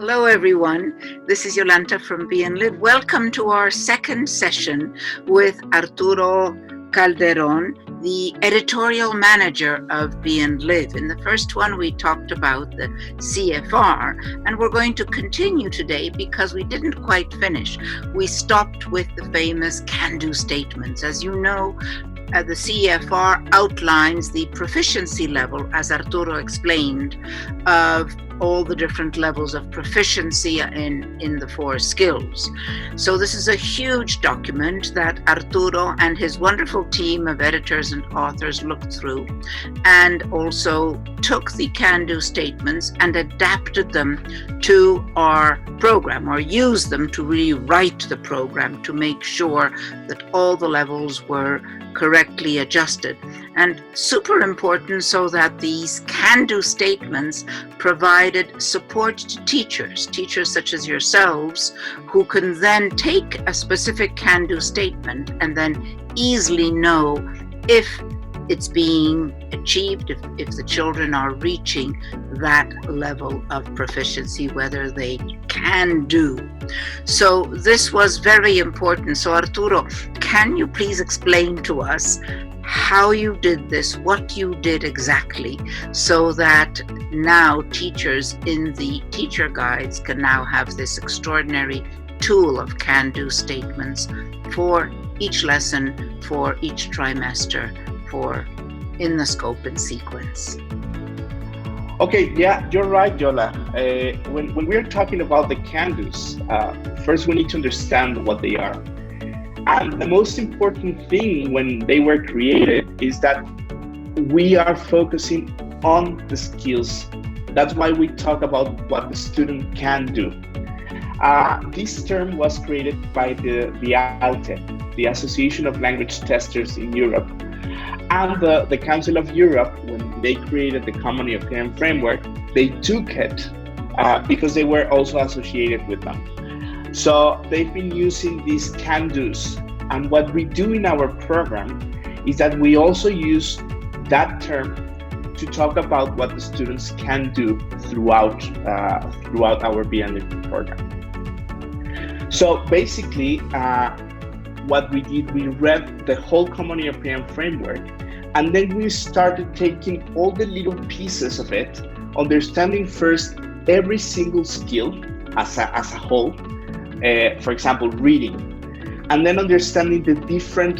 Hello, everyone. This is Jolanta from Be and Live. Welcome to our second session with Arturo Calderon, the editorial manager of Be and Live. In the first one, we talked about the CEFR, and we're going to continue today because we didn't quite finish. We stopped with the famous can-do statements. As you know, the CEFR outlines the proficiency level, as Arturo explained, of all the different levels of proficiency in the four skills. So this is a huge document that Arturo and his wonderful team of editors and authors looked through, and also took the can-do statements and adapted them to our program, or used them to rewrite the program to make sure that all the levels were correctly adjusted. And super important, so that these can-do statements provided support to teachers such as yourselves, who can then take a specific can-do statement and then easily know if it's being achieved, if the children are reaching that level of proficiency, whether they can do. So this was very important. So Arturo, can you please explain to us how you did this, what you did exactly, so that now teachers in the teacher guides can now have this extraordinary tool of can-do statements for each lesson, for each trimester, for in the scope and sequence. Okay, yeah, you're right, Yola. When we're talking about the can-dos, first we need to understand what they are. And the most important thing when they were created is that we are focusing on the skills. That's why we talk about what the student can do. This term was created by the ALTE, the Association of Language Testers in Europe, and the Council of Europe. When they created the Common European Framework, they took it because they were also associated with them. So they've been using these can-dos, and what we do in our program is that we also use that term to talk about what the students can do throughout our Be and Live program. So basically, what we did, we read the whole Common European Framework, and then we started taking all the little pieces of it, understanding first every single skill as a whole. For example, reading, and then understanding the different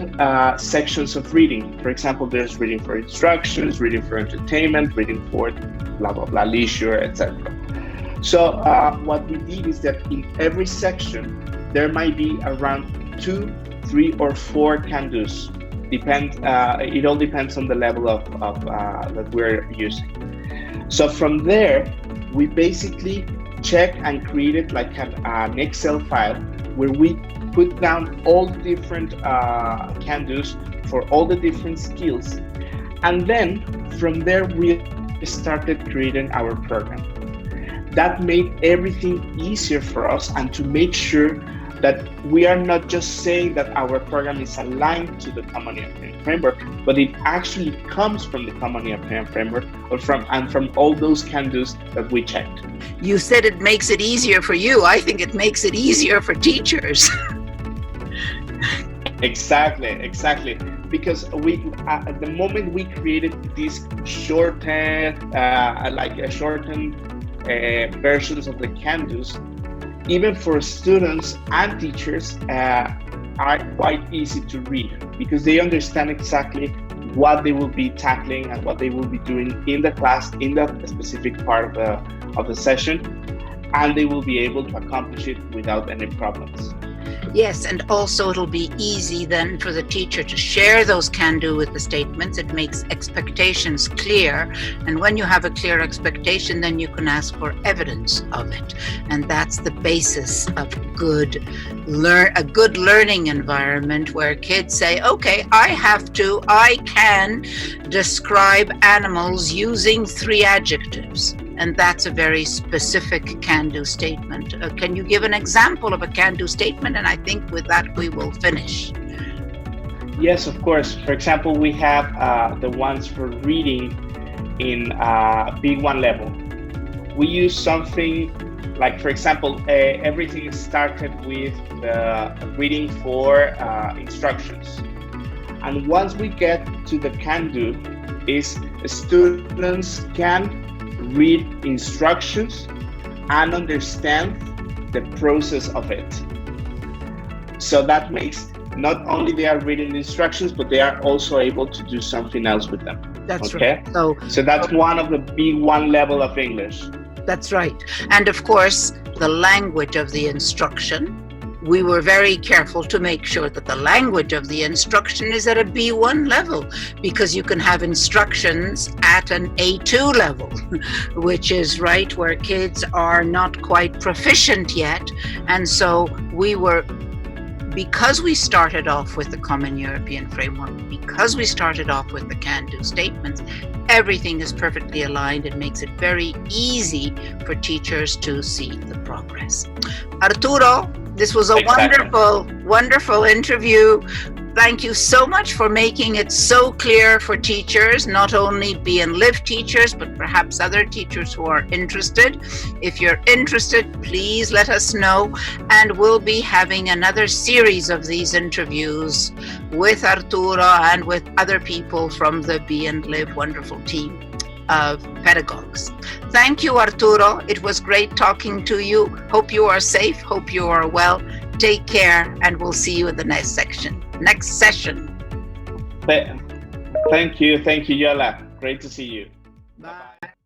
sections of reading. For example, there's reading for instructions, reading for entertainment, reading for blah, blah, blah, leisure, etc. So what we did is that in every section, there might be around 2, 3, or 4 can-dos. It all depends on the level of that we're using. So from there, we basically check and created like an Excel file where we put down all the different can-dos for all the different skills. And then from there, we started creating our program. That made everything easier for us, and to make sure that we are not just saying that our program is aligned to the Common European Framework, but it actually comes from the Common European Framework, or from all those can-dos that we checked. You said it makes it easier for you. I think it makes it easier for teachers. Exactly. Because we, at the moment we created these shortened versions of the can-dos, even for students and teachers, are quite easy to read, because they understand exactly what they will be tackling and what they will be doing in the class, in that specific part of the session, and they will be able to accomplish it without any problems. Yes, and also it'll be easy then for the teacher to share those can-do with the statements. It makes expectations clear, and when you have a clear expectation, then you can ask for evidence of it, and that's the basis of a good learning environment, where kids say, okay, I can describe animals using 3 adjectives. And that's a very specific can-do statement. Can you give an example of a can-do statement? And I think with that we will finish. Yes, of course. For example, we have the ones for reading in B1 level. We use something Like, for example, everything started with reading for instructions. And once we get to the Cando, is students can read instructions and understand the process of it. So that makes not only they are reading the instructions, but they are also able to do something else with them. That's okay? Right. So that's one of the B1 level of English. That's right. And of course, the language of the instruction, we were very careful to make sure that the language of the instruction is at a B1 level, because you can have instructions at an A2 level, which is right where kids are not quite proficient yet. And so because we started off with the Common European Framework, because we started off with the can-do statements, everything is perfectly aligned. It makes it very easy for teachers to see the progress. Arturo, this was a wonderful interview. Thank you so much for making it so clear for teachers, not only Be and Live teachers, but perhaps other teachers who are interested. If you're interested, please let us know, and we'll be having another series of these interviews with Arturo and with other people from the Be and Live wonderful team of pedagogues. Thank you, Arturo. It was great talking to you. Hope you are safe. Hope you are well. Take care, and we'll see you in the next session. Thank you, Yola. Great to see you. Bye.